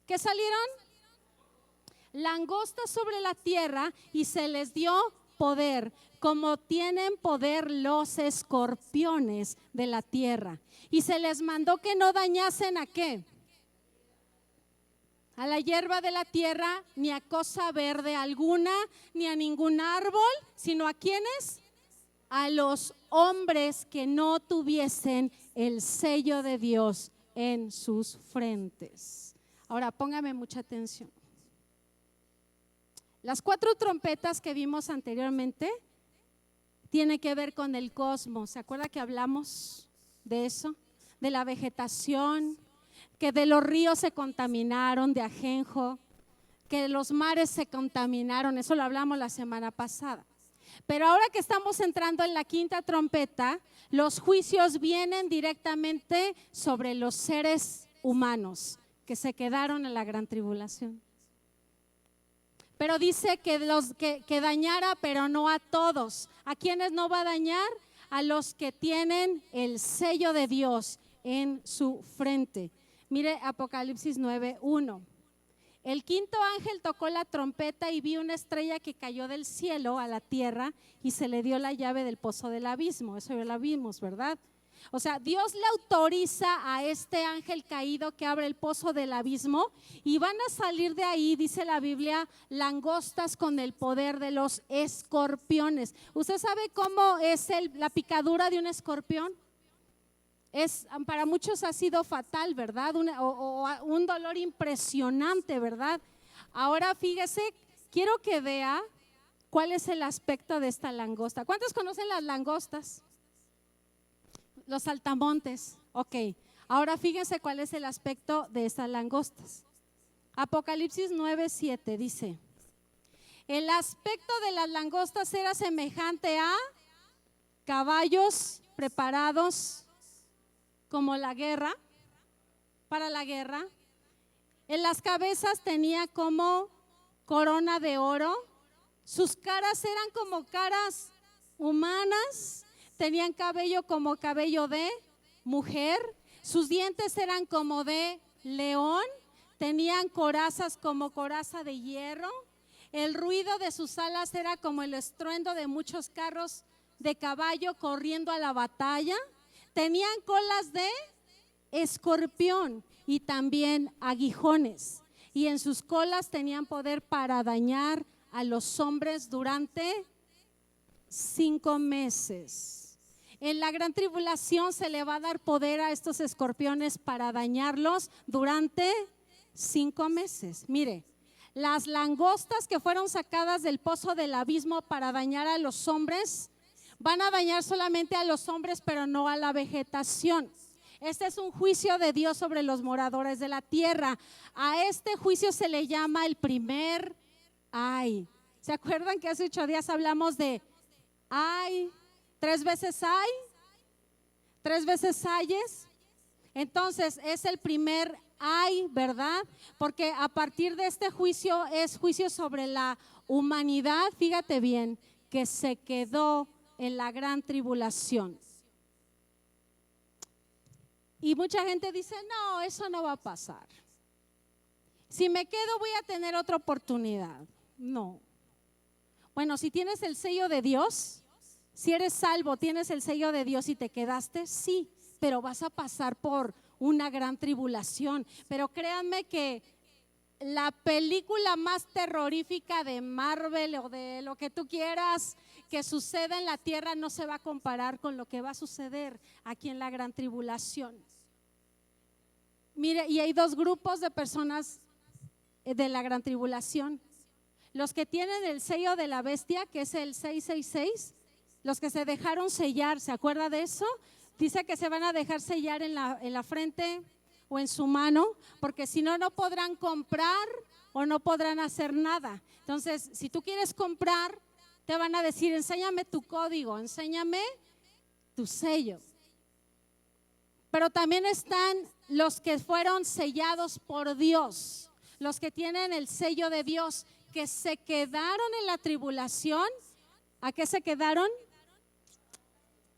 ¿Qué salieron? Langostas sobre la tierra, y se les dio poder, como tienen poder los escorpiones de la tierra. Y se les mandó que no dañasen ¿a qué? A la hierba de la tierra, ni a cosa verde alguna, ni a ningún árbol, sino ¿a quiénes? a los hombres que no tuviesen el sello de Dios en sus frentes. Ahora póngame mucha atención. Las 4 trompetas que vimos anteriormente tienen que ver con el cosmos. ¿Se acuerda que hablamos de eso? De la vegetación, que de los ríos se contaminaron de ajenjo, que los mares se contaminaron. Eso lo hablamos la semana pasada. Pero ahora que estamos entrando en la 5ª trompeta, los juicios vienen directamente sobre los seres humanos que se quedaron en la gran tribulación. Pero dice que dañara, pero no a todos. ¿A quiénes no va a dañar? A los que tienen el sello de Dios en su frente. Mire Apocalipsis 9:1. El 5º ángel tocó la trompeta y vi una estrella que cayó del cielo a la tierra y se le dio la llave del pozo del abismo. Eso ya lo vimos, ¿verdad? O sea, Dios le autoriza a este ángel caído que abre el pozo del abismo y van a salir de ahí, dice la Biblia, langostas con el poder de los escorpiones. ¿Usted sabe cómo es la picadura de un escorpión? Para muchos ha sido fatal, ¿verdad? Un dolor impresionante, ¿verdad? Ahora fíjese, quiero que vea cuál es el aspecto de esta langosta. ¿Cuántos conocen las langostas? Los saltamontes, ok. Ahora fíjense cuál es el aspecto de estas langostas. Apocalipsis 9:7 dice: el aspecto de las langostas era semejante a caballos preparados como la guerra, para la guerra. En las cabezas tenía como corona de oro. Sus caras eran como caras humanas. Tenían cabello como cabello de mujer, sus dientes eran como de león, tenían corazas como coraza de hierro, el ruido de sus alas era como el estruendo de muchos carros de caballo corriendo a la batalla, tenían colas de escorpión y también aguijones, y en sus colas tenían poder para dañar a los hombres durante 5 meses. En la gran tribulación se le va a dar poder a estos escorpiones para dañarlos durante 5 meses. Mire, las langostas que fueron sacadas del pozo del abismo para dañar a los hombres, van a dañar solamente a los hombres, pero no a la vegetación. Este es un juicio de Dios sobre los moradores de la tierra. A este juicio se le llama el primer ay. ¿Se acuerdan que hace 8 días hablamos de ay? 3 veces hay, 3 veces ayes. Entonces es el primer ay, ¿verdad? Porque a partir de este juicio es juicio sobre la humanidad, fíjate bien, que se quedó en la gran tribulación. Y mucha gente dice, no, eso no va a pasar. Si me quedo voy a tener otra oportunidad. No. Bueno, si tienes el sello de Dios, si eres salvo, tienes el sello de Dios y te quedaste, sí, pero vas a pasar por una gran tribulación. Pero créanme que la película más terrorífica de Marvel o de lo que tú quieras que suceda en la tierra no se va a comparar con lo que va a suceder aquí en la gran tribulación. Mire, y hay 2 grupos de personas de la gran tribulación. Los que tienen el sello de la bestia, que es el 666, los que se dejaron sellar, ¿se acuerda de eso? Dice que se van a dejar sellar en la frente o en su mano, porque si no, no podrán comprar o no podrán hacer nada. Entonces, si tú quieres comprar, te van a decir, enséñame tu código, enséñame tu sello. Pero también están los que fueron sellados por Dios, los que tienen el sello de Dios, que se quedaron en la tribulación. ¿A qué se quedaron?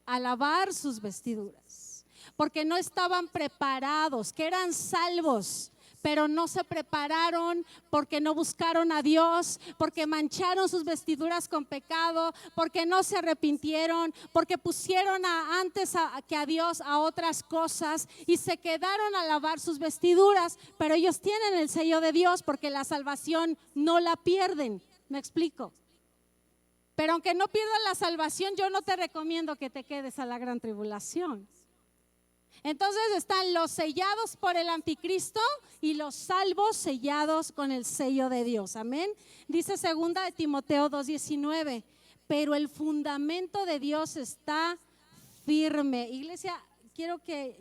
A lavar sus vestiduras, porque no estaban preparados, que eran salvos, pero no se prepararon porque no buscaron a Dios, porque mancharon sus vestiduras con pecado, porque no se arrepintieron, porque pusieron antes que a Dios a otras cosas y se quedaron a lavar sus vestiduras, pero ellos tienen el sello de Dios porque la salvación no la pierden. ¿Me explico? Pero aunque no pierdas la salvación, yo no te recomiendo que te quedes a la gran tribulación. Entonces están los sellados por el anticristo y los salvos sellados con el sello de Dios. Amén. Dice 2 de Timoteo 2:19, pero el fundamento de Dios está firme. Iglesia,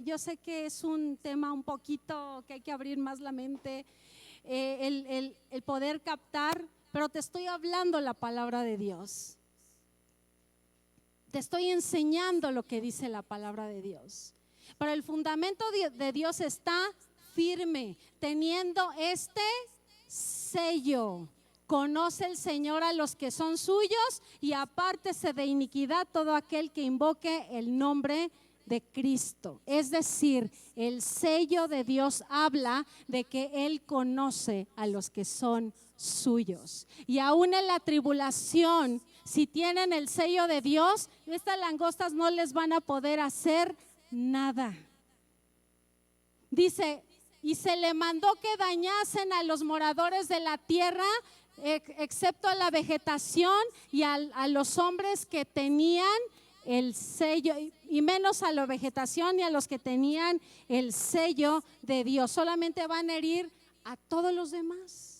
yo sé que es un tema un poquito que hay que abrir más la mente, el poder captar, pero te estoy hablando la palabra de Dios. Te estoy enseñando lo que dice la palabra de Dios. Pero el fundamento de Dios está firme, teniendo este sello. Conoce el Señor a los que son suyos y apártese de iniquidad todo aquel que invoque el nombre de Cristo. Es decir, el sello de Dios habla de que Él conoce a los que son suyos. Y aún en la tribulación, si tienen el sello de Dios, estas langostas no les van a poder hacer nada. Dice, y se le mandó que dañasen a los moradores de la tierra, excepto a la vegetación y a los hombres que tenían el sello, y menos a la vegetación y a los que tenían el sello de Dios. Solamente van a herir a todos los demás,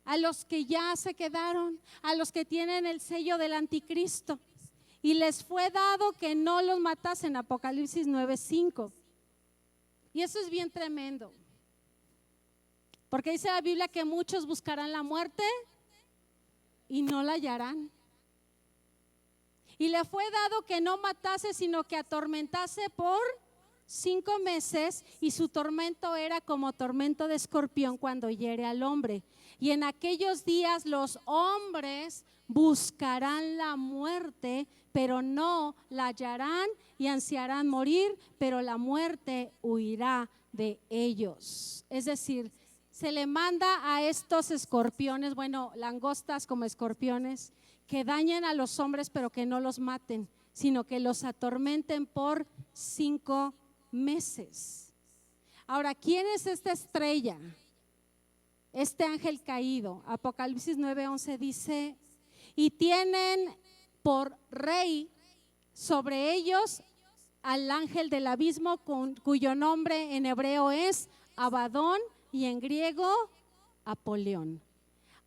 a los que ya se quedaron, a los que tienen el sello del anticristo. Y les fue dado que no los matasen, Apocalipsis 9:5. Y eso es bien tremendo, porque dice la Biblia que muchos buscarán la muerte y no la hallarán. Y le fue dado que no matase, sino que atormentase por 5 meses, y su tormento era como tormento de escorpión cuando hiere al hombre. Y en aquellos días los hombres buscarán la muerte, pero no la hallarán, y ansiarán morir, pero la muerte huirá de ellos. Es decir, se le manda a estos escorpiones, bueno, langostas como escorpiones, que dañen a los hombres, pero que no los maten, sino que los atormenten por 5 meses. Ahora, ¿quién es esta estrella? Este ángel caído. Apocalipsis 9:11 dice, y tienen por rey sobre ellos al ángel del abismo, cuyo nombre en hebreo es Abadón y en griego Apolión.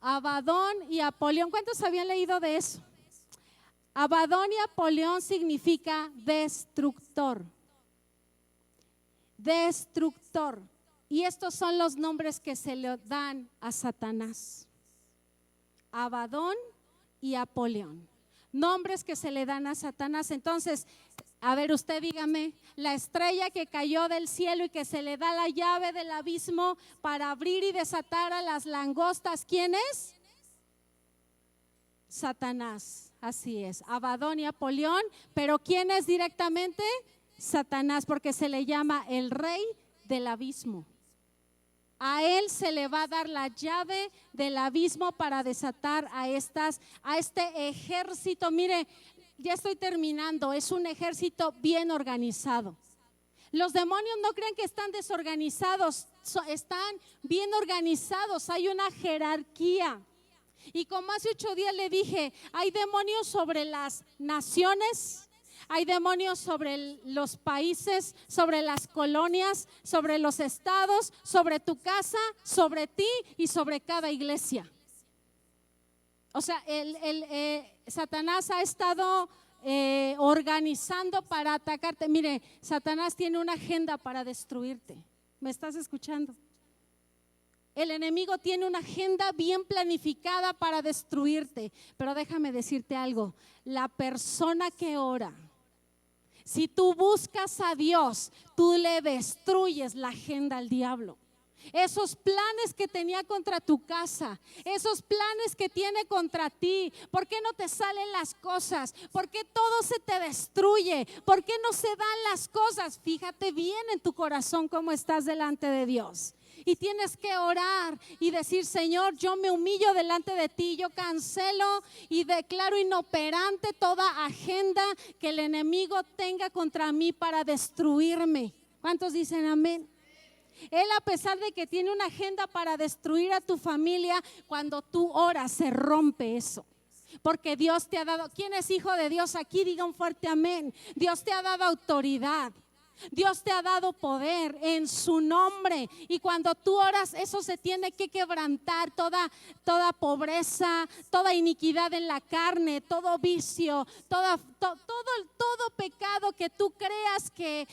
Abadón y Apolión, ¿cuántos habían leído de eso? Abadón y Apolión significa destructor. Destructor. Y estos son los nombres que se le dan a Satanás. Abadón y Apolión. Nombres que se le dan a Satanás. Entonces, a ver, usted dígame, la estrella que cayó del cielo y que se le da la llave del abismo para abrir y desatar a las langostas, ¿quién es? Satanás, así es, Abadón y Apolión. Pero ¿quién es directamente? Satanás, porque se le llama el rey del abismo. A él se le va a dar la llave del abismo para desatar a este ejército. Mire, ya estoy terminando, es un ejército bien organizado. Los demonios no creen que están desorganizados, están bien organizados, hay una jerarquía. Y como hace 8 días le dije, hay demonios sobre las naciones, hay demonios sobre los países, sobre las colonias, sobre los estados, sobre tu casa, sobre ti y sobre cada iglesia. O sea, Satanás ha estado organizando para atacarte. Mire, Satanás tiene una agenda para destruirte. ¿Me estás escuchando? El enemigo tiene una agenda bien planificada para destruirte. Pero déjame decirte algo, la persona que ora, si tú buscas a Dios, tú le destruyes la agenda al diablo. Esos planes que tenía contra tu casa, esos planes que tiene contra ti, ¿por qué no te salen las cosas? ¿Por qué todo se te destruye? ¿Por qué no se dan las cosas? Fíjate bien en tu corazón cómo estás delante de Dios. Y tienes que orar y decir, Señor, yo me humillo delante de ti, yo cancelo y declaro inoperante toda agenda que el enemigo tenga contra mí para destruirme. ¿Cuántos dicen amén? Él, a pesar de que tiene una agenda para destruir a tu familia, cuando tú oras se rompe eso. Porque Dios te ha dado, ¿quién es hijo de Dios aquí? Diga un fuerte amén. Dios te ha dado autoridad. Dios te ha dado poder en su nombre, y cuando tú oras, eso se tiene que quebrantar, toda pobreza, toda iniquidad en la carne, todo vicio, todo pecado que tú creas que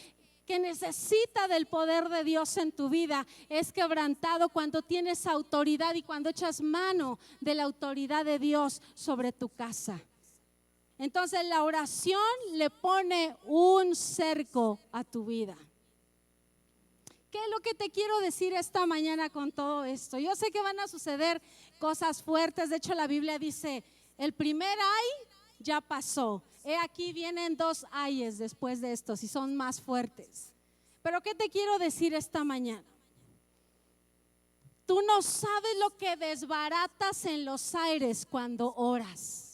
necesita del poder de Dios en tu vida, es quebrantado cuando tienes autoridad y cuando echas mano de la autoridad de Dios sobre tu casa. Entonces la oración le pone un cerco a tu vida. ¿Qué es lo que te quiero decir esta mañana con todo esto? Yo sé que van a suceder cosas fuertes. De hecho, la Biblia dice, el primer ay ya pasó. Aquí vienen 2 ayes después de estos y son más fuertes. Pero ¿qué te quiero decir esta mañana? Tú no sabes lo que desbaratas en los aires cuando oras.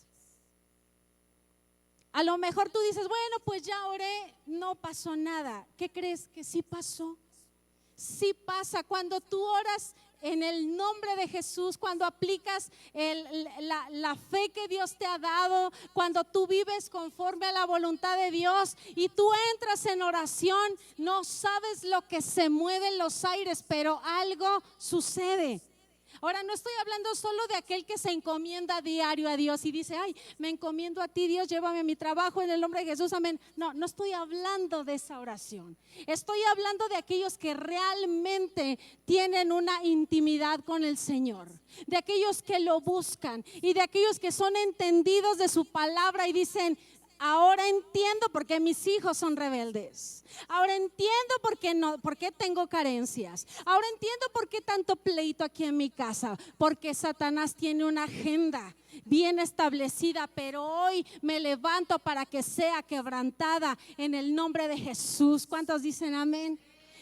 A lo mejor tú dices, bueno, pues ya oré, no pasó nada. ¿Qué crees? Que sí pasó. Sí pasa. Cuando tú oras en el nombre de Jesús, cuando aplicas la fe que Dios te ha dado, cuando tú vives conforme a la voluntad de Dios y tú entras en oración, no sabes lo que se mueve en los aires, pero algo sucede. Ahora, no estoy hablando solo de aquel que se encomienda diario a Dios y dice, ay, me encomiendo a ti, Dios, llévame a mi trabajo en el nombre de Jesús, amén. No estoy hablando de esa oración. Estoy hablando de aquellos que realmente tienen una intimidad con el Señor, de aquellos que lo buscan y de aquellos que son entendidos de su palabra y dicen, ahora entiendo por qué mis hijos son rebeldes. Ahora entiendo por qué tengo carencias. Ahora entiendo por qué tanto pleito aquí en mi casa. Porque Satanás tiene una agenda bien establecida, pero hoy me levanto para que sea quebrantada en el nombre de Jesús. ¿Cuántos dicen amén?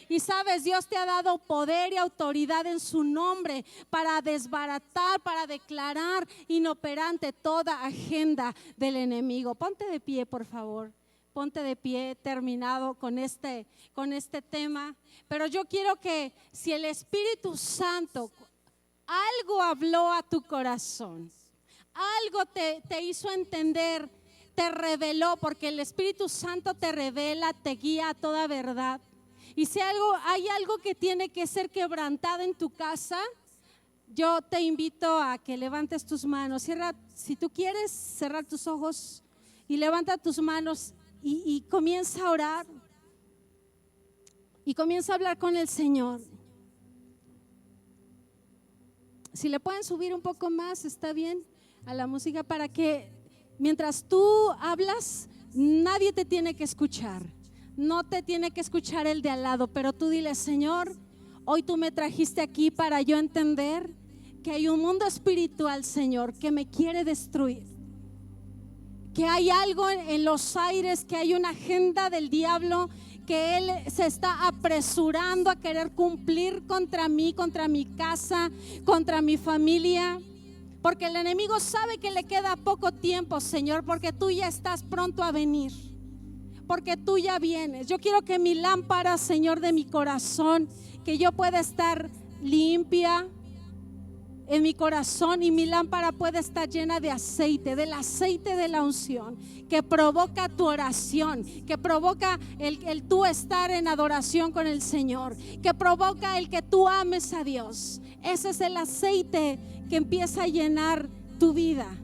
Y sabes, Dios te ha dado poder y autoridad en su nombre para desbaratar, para declarar inoperante toda agenda del enemigo. Ponte de pie, por favor. Ponte de pie, terminado con este tema. Pero yo quiero que si el Espíritu Santo algo habló a tu corazón, algo te hizo entender, te reveló, porque el Espíritu Santo te revela, te guía a toda verdad. Y si hay algo que tiene que ser quebrantado en tu casa, yo te invito a que levantes tus manos. Cierra, si tú quieres cerrar tus ojos y levanta tus manos y comienza a orar. Y comienza a hablar con el Señor. Si le pueden subir un poco más, está bien, a la música, para que mientras tú hablas, nadie te tiene que escuchar. No te tiene que escuchar el de al lado, pero tú dile, Señor, hoy tú me trajiste aquí para yo entender que hay un mundo espiritual, Señor, que me quiere destruir. Que hay algo en los aires, que hay una agenda del diablo, que él se está apresurando a querer cumplir contra mí, contra mi casa, contra mi familia. Porque el enemigo sabe que le queda poco tiempo, Señor, porque tú ya estás pronto a venir. Porque tú ya vienes. Yo quiero que mi lámpara, Señor, de mi corazón, que yo pueda estar limpia en mi corazón y mi lámpara pueda estar llena de aceite, del aceite de la unción, que provoca tu oración, que provoca el tú estar en adoración con el Señor, que provoca el que tú ames a Dios. Ese es el aceite que empieza a llenar tu vida.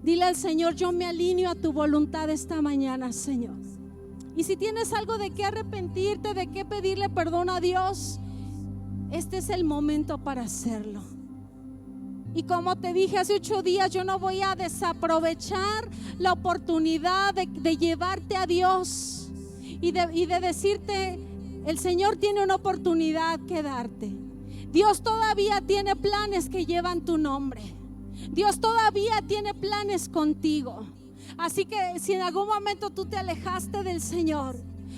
Dile al Señor, yo me alineo a tu voluntad esta mañana, Señor. Y si tienes algo de qué arrepentirte, de qué pedirle perdón a Dios, este es el momento para hacerlo. Y como te dije hace 8 días, yo no voy a desaprovechar la oportunidad de llevarte a Dios y de decirte, el Señor tiene una oportunidad que darte. Dios todavía tiene planes que llevan tu nombre. Dios todavía tiene planes contigo. Así que si en algún momento tú te alejaste del Señor,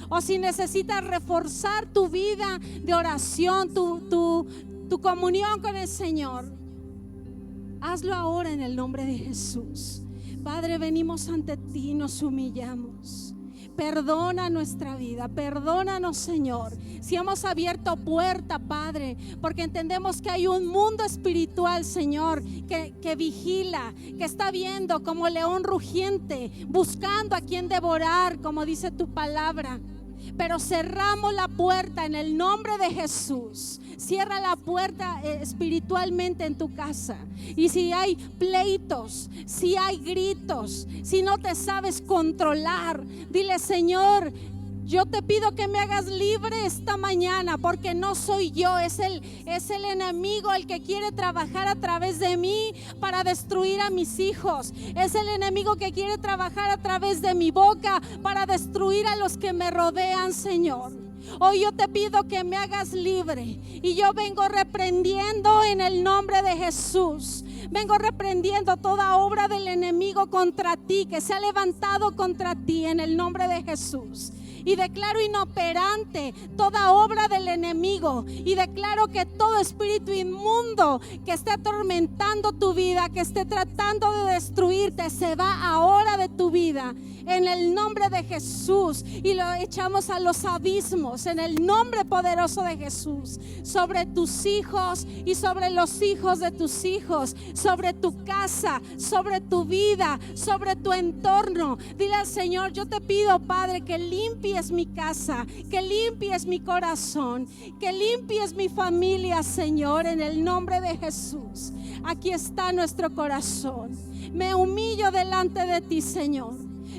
o si necesitas reforzar tu vida de oración, tu comunión con el Señor, hazlo ahora en el nombre de Jesús. Padre, venimos ante ti y nos humillamos. perdona nuestra vida, perdónanos, Señor, si hemos abierto puerta, Padre, porque entendemos que hay un mundo espiritual, Señor, que vigila, que está viendo como león rugiente, buscando a quien devorar, como dice tu palabra. Pero cerramos la puerta en el nombre de Jesús. Cierra la puerta espiritualmente en tu casa. Y si hay pleitos, si hay gritos, si no te sabes controlar, dile: Señor, yo te pido que me hagas libre esta mañana, porque no soy yo, es el enemigo el que quiere trabajar a través de mí para destruir a mis hijos. Es el enemigo que quiere trabajar a través de mi boca para destruir a los que me rodean, Señor. Hoy yo te pido que me hagas libre, y yo vengo reprendiendo en el nombre de Jesús. Vengo reprendiendo toda obra del enemigo contra ti, que se ha levantado contra ti, en el nombre de Jesús. Y declaro inoperante toda obra del enemigo, y declaro que todo espíritu inmundo que esté atormentando tu vida, que esté tratando de destruirte, se va ahora de tu vida en el nombre de Jesús, y lo echamos a los abismos en el nombre poderoso de Jesús, sobre tus hijos y sobre los hijos de tus hijos, sobre tu casa, sobre tu vida, sobre tu entorno. Dile al Señor: yo te pido, Padre, que limpies mi casa, que limpies mi corazón, que limpies mi familia, Señor, en el nombre de Jesús. Aquí está nuestro corazón. Me humillo delante de ti, Señor.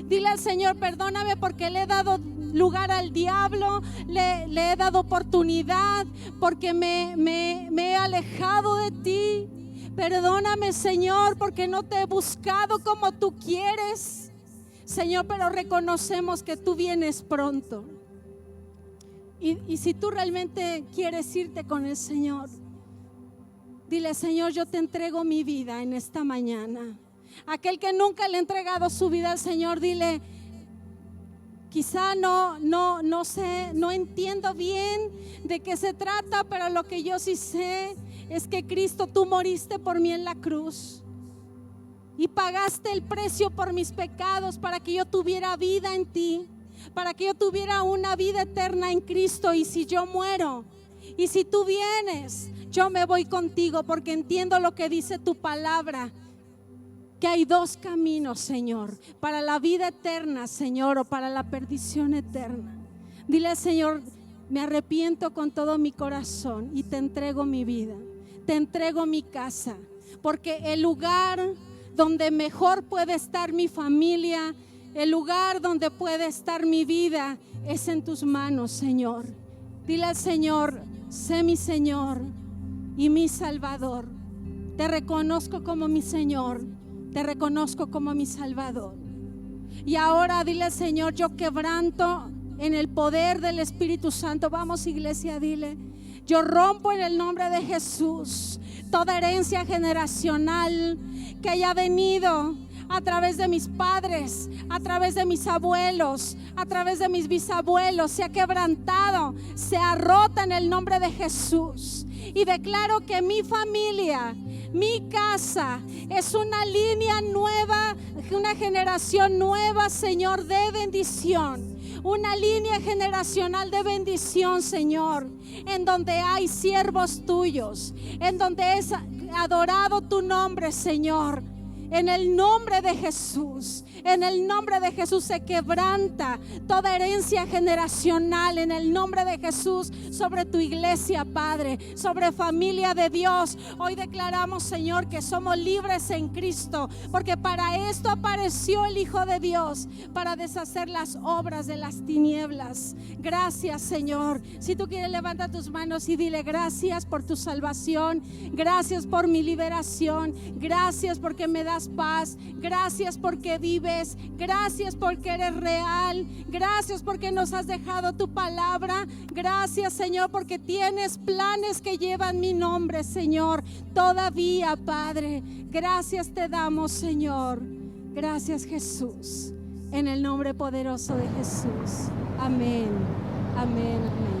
Dile al Señor: perdóname porque le he dado lugar al diablo, le he dado oportunidad, porque me he alejado de ti. Perdóname, Señor, porque no te he buscado como tú quieres, Señor, pero reconocemos que tú vienes pronto. Y si tú realmente quieres irte con el Señor, dile: Señor, yo te entrego mi vida en esta mañana. Aquel que nunca le ha entregado su vida al Señor, dile: quizá no sé, no entiendo bien de qué se trata, pero lo que yo sí sé es que Cristo, tú moriste por mí en la cruz y pagaste el precio por mis pecados para que yo tuviera vida en ti, para que yo tuviera una vida eterna en Cristo. Y si yo muero y si tú vienes, yo me voy contigo, porque entiendo lo que dice tu palabra, que hay dos caminos, Señor, para la vida eterna, Señor, o para la perdición eterna. Dile al Señor: me arrepiento con todo mi corazón y te entrego mi vida, te entrego mi casa, porque el lugar donde mejor puede estar mi familia, el lugar donde puede estar mi vida, es en tus manos, Señor. Dile al Señor: sé mi Señor y mi Salvador. Te reconozco como mi Señor, te reconozco como mi Salvador. Y ahora dile al Señor: yo quebranto en el poder del Espíritu Santo. Vamos, iglesia, dile: yo rompo en el nombre de Jesús toda herencia generacional que haya venido a través de mis padres, a través de mis abuelos, a través de mis bisabuelos. Se ha quebrantado, se ha roto en el nombre de Jesús. Y declaro que mi familia, mi casa, es una línea nueva, una generación nueva, Señor, de bendición. Una línea generacional de bendición, Señor, en donde hay siervos tuyos, en donde es adorado tu nombre, Señor. En el nombre de Jesús, en el nombre de Jesús se quebranta toda herencia generacional, en el nombre de Jesús, sobre tu iglesia, Padre, sobre familia de Dios. Hoy declaramos, Señor, que somos libres en Cristo, porque para esto apareció el Hijo de Dios, para deshacer las obras de las tinieblas. Gracias, Señor. Si tú quieres, levanta tus manos y dile: gracias por tu salvación, gracias por mi liberación, gracias porque me das paz, gracias porque vives, gracias porque eres real, gracias porque nos has dejado tu palabra, gracias, Señor, porque tienes planes que llevan mi nombre, Señor, todavía, Padre. Gracias te damos, Señor. Gracias, Jesús, en el nombre poderoso de Jesús. Amén, amén, amén.